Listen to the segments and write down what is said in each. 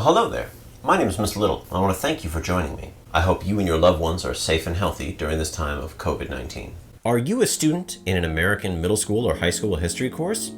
Hello there, my name is Mr. Little. I want to thank you for joining me. I hope you and your loved ones are safe and healthy during this time of COVID-19. Are you a student in an American middle school or high school history course?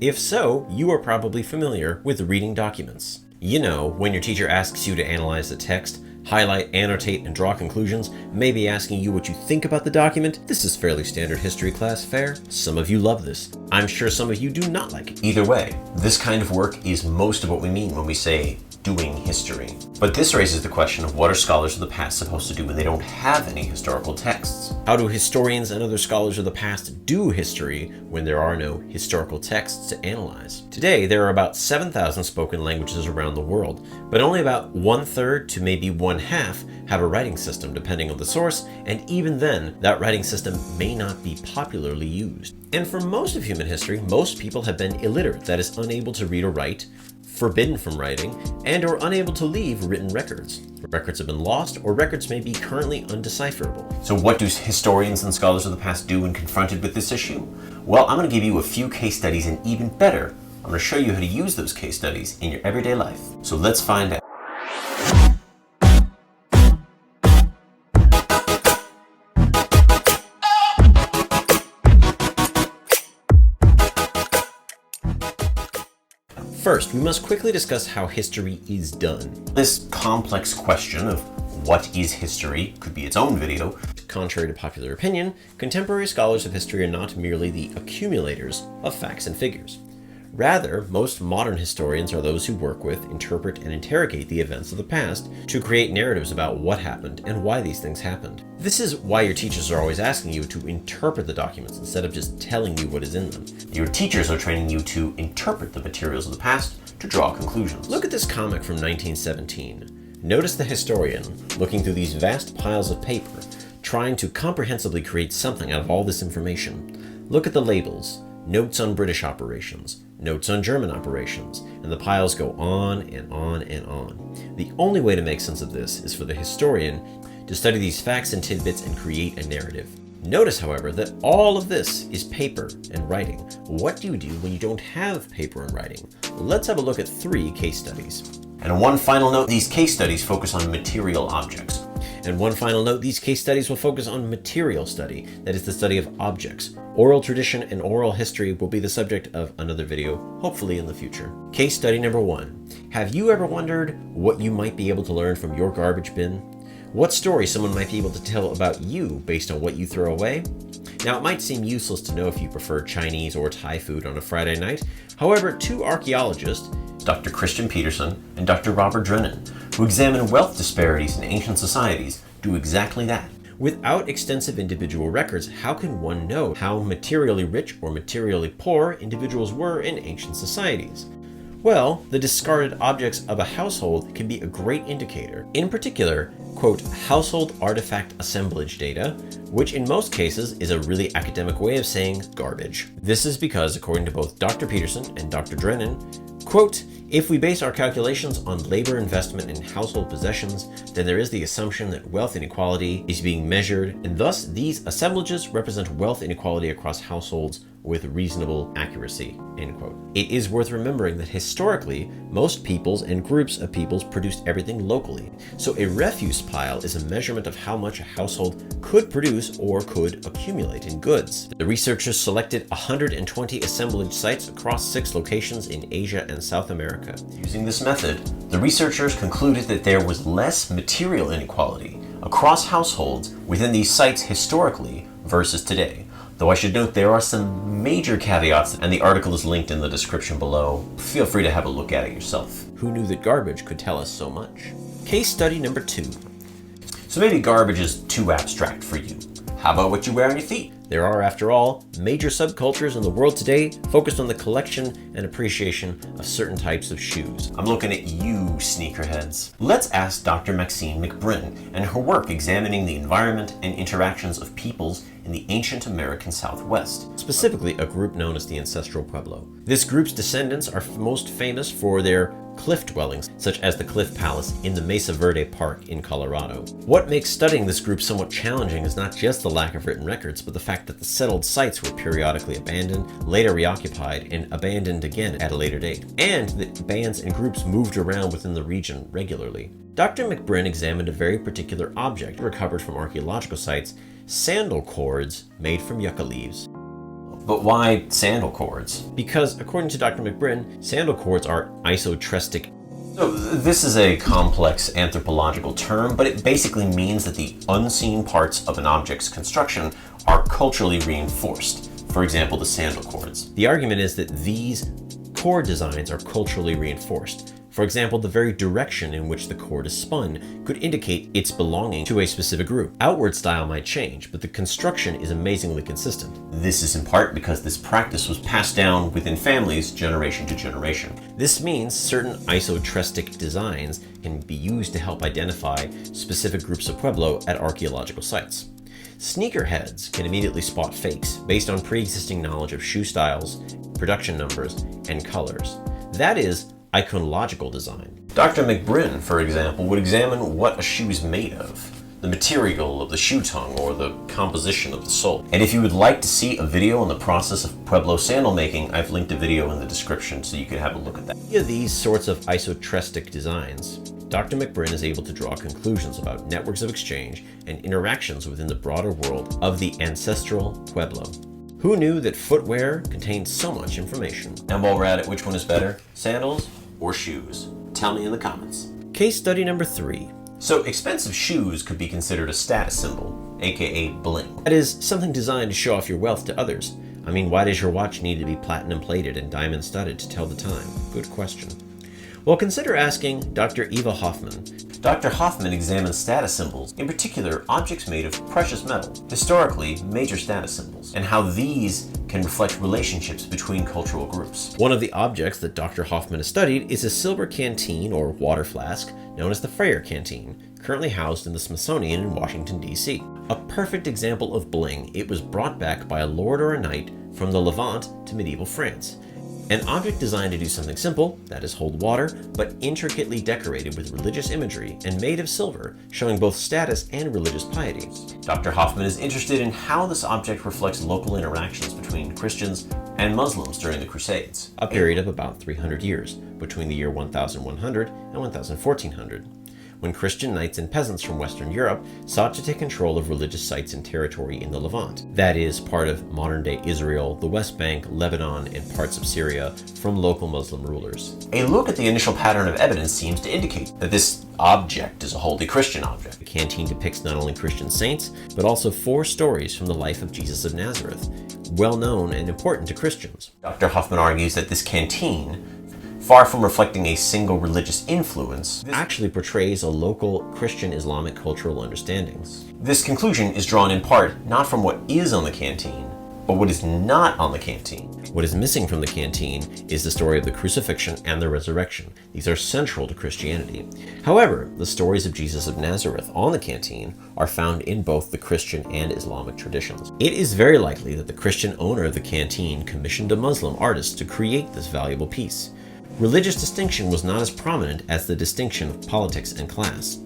If so, you are probably familiar with reading documents. You know, when your teacher asks you to analyze the text, highlight, annotate, and draw conclusions, maybe asking you what you think about the document. This is fairly standard history class fare. Some of you love this. I'm sure some of you do not like it. Either way, this kind of work is most of what we mean when we say doing history. But this raises the question of what are scholars of the past supposed to do when they don't have any historical texts? How do historians and other scholars of the past do history when there are no historical texts to analyze? Today, there are about 7,000 spoken languages around the world, but only about 1/3 to maybe 1/2 have a writing system depending on the source, and even then, that writing system may not be popularly used. And for most of human history, most people have been illiterate, that is, unable to read or write, forbidden from writing, and or unable to leave written records. Records have been lost, or records may be currently undecipherable. So what do historians and scholars of the past do when confronted with this issue? Well, I'm going to give you a few case studies, and even better, I'm going to show you how to use those case studies in your everyday life. So let's find out. First, we must quickly discuss how history is done. This complex question of what is history could be its own video. Contrary to popular opinion, contemporary scholars of history are not merely the accumulators of facts and figures. Rather, most modern historians are those who work with, interpret, and interrogate the events of the past to create narratives about what happened and why these things happened. This is why your teachers are always asking you to interpret the documents instead of just telling you what is in them. Your teachers are training you to interpret the materials of the past to draw conclusions. Look at this comic from 1917. Notice the historian looking through these vast piles of paper, trying to comprehensively create something out of all this information. Look at the labels. Notes on British operations, notes on German operations, and the piles go on and on and on. The only way to make sense of this is for the historian to study these facts and tidbits and create a narrative. Notice, however, that all of this is paper and writing. What do you do when you don't have paper and writing? Let's have a look at 3 case studies. And one final note, these case studies focus on material objects. And one final note, these case studies will focus on material study, that is the study of objects. Oral tradition and oral history will be the subject of another video, hopefully in the future. Case study number 1. Have you ever wondered what you might be able to learn from your garbage bin? What story someone might be able to tell about you based on what you throw away? Now, it might seem useless to know if you prefer Chinese or Thai food on a Friday night. However, 2 archaeologists, Dr. Christian Peterson and Dr. Robert Drennan, who examine wealth disparities in ancient societies, do exactly that. Without extensive individual records, how can one know how materially rich or materially poor individuals were in ancient societies? Well, the discarded objects of a household can be a great indicator. In particular, quote, household artifact assemblage data, which in most cases is a really academic way of saying garbage. This is because, according to both Dr. Peterson and Dr. Drennan, quote, if we base our calculations on labor investment in household possessions, then there is the assumption that wealth inequality is being measured, and thus these assemblages represent wealth inequality across households with reasonable accuracy, end quote. It is worth remembering that historically, most peoples and groups of peoples produced everything locally. So a refuse pile is a measurement of how much a household could produce or could accumulate in goods. The researchers selected 120 assemblage sites across 6 locations in Asia and South America. Using this method, the researchers concluded that there was less material inequality across households within these sites historically versus today. Though I should note there are some major caveats, and the article is linked in the description below. Feel free to have a look at it yourself. Who knew that garbage could tell us so much? Case study number 2. So maybe garbage is too abstract for you. How about what you wear on your feet? There are, after all, major subcultures in the world today focused on the collection and appreciation of certain types of shoes. I'm looking at you, sneakerheads. Let's ask Dr. Maxine McBrinn and her work examining the environment and interactions of peoples in the ancient American Southwest, specifically a group known as the Ancestral Pueblo. This group's descendants are most famous for their cliff dwellings, such as the Cliff Palace in the Mesa Verde Park in Colorado. What makes studying this group somewhat challenging is not just the lack of written records, but the fact fact that the settled sites were periodically abandoned, later reoccupied, and abandoned again at a later date, and that bands and groups moved around within the region regularly. Dr. McBrin examined a very particular object recovered from archaeological sites, sandal cords made from yucca leaves. But why sandal cords? Because, according to Dr. McBrin, sandal cords are isotrestic. So this is a complex anthropological term, but it basically means that the unseen parts of an object's construction are culturally reinforced. For example, the sandal cords. The argument is that these cord designs are culturally reinforced. For example, the very direction in which the cord is spun could indicate its belonging to a specific group. Outward style might change, but the construction is amazingly consistent. This is in part because this practice was passed down within families generation to generation. This means certain isotrestic designs can be used to help identify specific groups of Pueblo at archaeological sites. Sneakerheads can immediately spot fakes based on pre-existing knowledge of shoe styles, production numbers, and colors. That is iconological design. Dr. McBrin, for example, would examine what a shoe is made of, the material of the shoe tongue, or the composition of the sole. And if you would like to see a video on the process of Pueblo sandal making, I've linked a video in the description so you can have a look at that. Via these sorts of isotrestic designs, Dr. McBrin is able to draw conclusions about networks of exchange and interactions within the broader world of the ancestral Pueblo. Who knew that footwear contained so much information? And while we're at it, which one is better, sandals or shoes? Tell me in the comments. Case study number 3. So expensive shoes could be considered a status symbol, aka bling. That is, something designed to show off your wealth to others. I mean, why does your watch need to be platinum plated and diamond studded to tell the time? Good question. Well, consider asking Dr. Eva Hoffman. Dr. Hoffman examines status symbols, in particular objects made of precious metal, historically major status symbols, and how these can reflect relationships between cultural groups. One of the objects that Dr. Hoffman has studied is a silver canteen or water flask known as the Freyer Canteen, currently housed in the Smithsonian in Washington, D.C. A perfect example of bling, it was brought back by a lord or a knight from the Levant to medieval France. An object designed to do something simple, that is hold water, but intricately decorated with religious imagery and made of silver, showing both status and religious piety. Dr. Hoffman is interested in how this object reflects local interactions between Christians and Muslims during the Crusades, a period of about 300 years, between the year 1100 and 1400. When Christian knights and peasants from Western Europe sought to take control of religious sites and territory in the Levant, that is, part of modern-day Israel, the West Bank, Lebanon, and parts of Syria, from local Muslim rulers. A look at the initial pattern of evidence seems to indicate that this object is a wholly Christian object. The canteen depicts not only Christian saints, but also 4 stories from the life of Jesus of Nazareth, well known and important to Christians. Dr. Hoffman argues that this canteen, far from reflecting a single religious influence, this actually portrays a local Christian Islamic cultural understanding. This conclusion is drawn in part not from what is on the canteen, but what is not on the canteen. What is missing from the canteen is the story of the crucifixion and the resurrection. These are central to Christianity. However, the stories of Jesus of Nazareth on the canteen are found in both the Christian and Islamic traditions. It is very likely that the Christian owner of the canteen commissioned a Muslim artist to create this valuable piece. Religious distinction was not as prominent as the distinction of politics and class.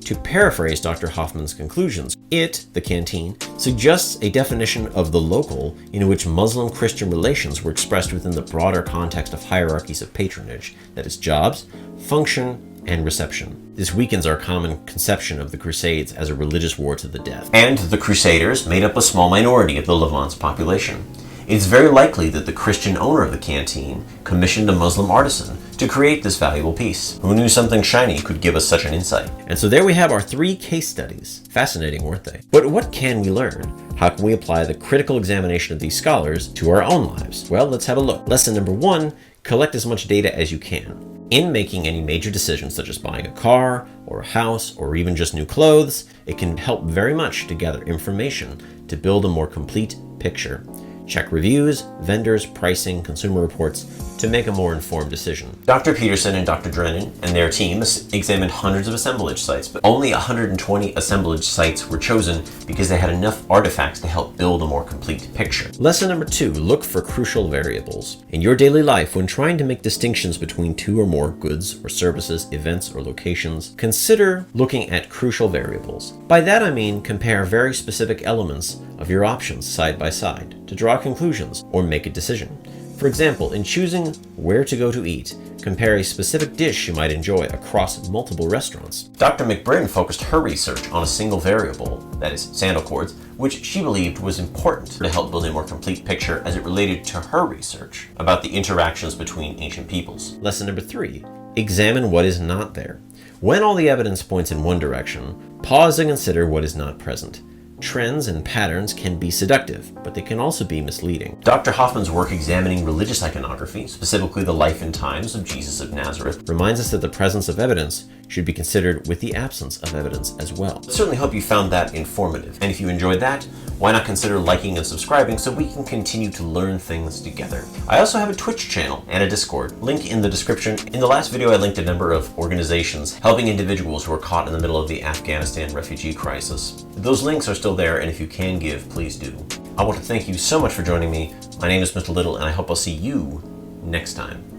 To paraphrase Dr. Hoffman's conclusions, the canteen, suggests a definition of the local in which Muslim-Christian relations were expressed within the broader context of hierarchies of patronage, that is, jobs, function, and reception. This weakens our common conception of the Crusades as a religious war to the death. And the Crusaders made up a small minority of the Levant's population. It's very likely that the Christian owner of the canteen commissioned a Muslim artisan to create this valuable piece. Who knew something shiny could give us such an insight? And so there we have our 3 case studies. Fascinating, weren't they? But what can we learn? How can we apply the critical examination of these scholars to our own lives? Well, let's have a look. Lesson number 1, collect as much data as you can. In making any major decisions, such as buying a car, or a house, or even just new clothes, it can help very much to gather information to build a more complete picture. Check reviews, vendors, pricing, consumer reports to make a more informed decision. Dr. Peterson and Dr. Drennan and their teams examined hundreds of assemblage sites, but only 120 assemblage sites were chosen because they had enough artifacts to help build a more complete picture. Lesson number 2, look for crucial variables. In your daily life, when trying to make distinctions between two or more goods or services, events or locations, consider looking at crucial variables. By that I mean compare very specific elements of your options side by side to draw conclusions or make a decision. For example, in choosing where to go to eat, compare a specific dish you might enjoy across multiple restaurants. Dr. McBrien focused her research on a single variable, that is, sandal cords, which she believed was important to help build a more complete picture as it related to her research about the interactions between ancient peoples. Lesson number 3, examine what is not there. When all the evidence points in one direction, pause and consider what is not present. Trends and patterns can be seductive, but they can also be misleading. Dr. Hoffman's work examining religious iconography, specifically the life and times of Jesus of Nazareth, reminds us that the presence of evidence should be considered with the absence of evidence as well. I certainly hope you found that informative, and if you enjoyed that, why not consider liking and subscribing so we can continue to learn things together. I also have a Twitch channel and a Discord, link in the description. In the last video I linked a number of organizations helping individuals who are caught in the middle of the Afghanistan refugee crisis. Those links are still there, and if you can give, please do. I want to thank you so much for joining me. My name is Mr. Little, and I hope I'll see you next time.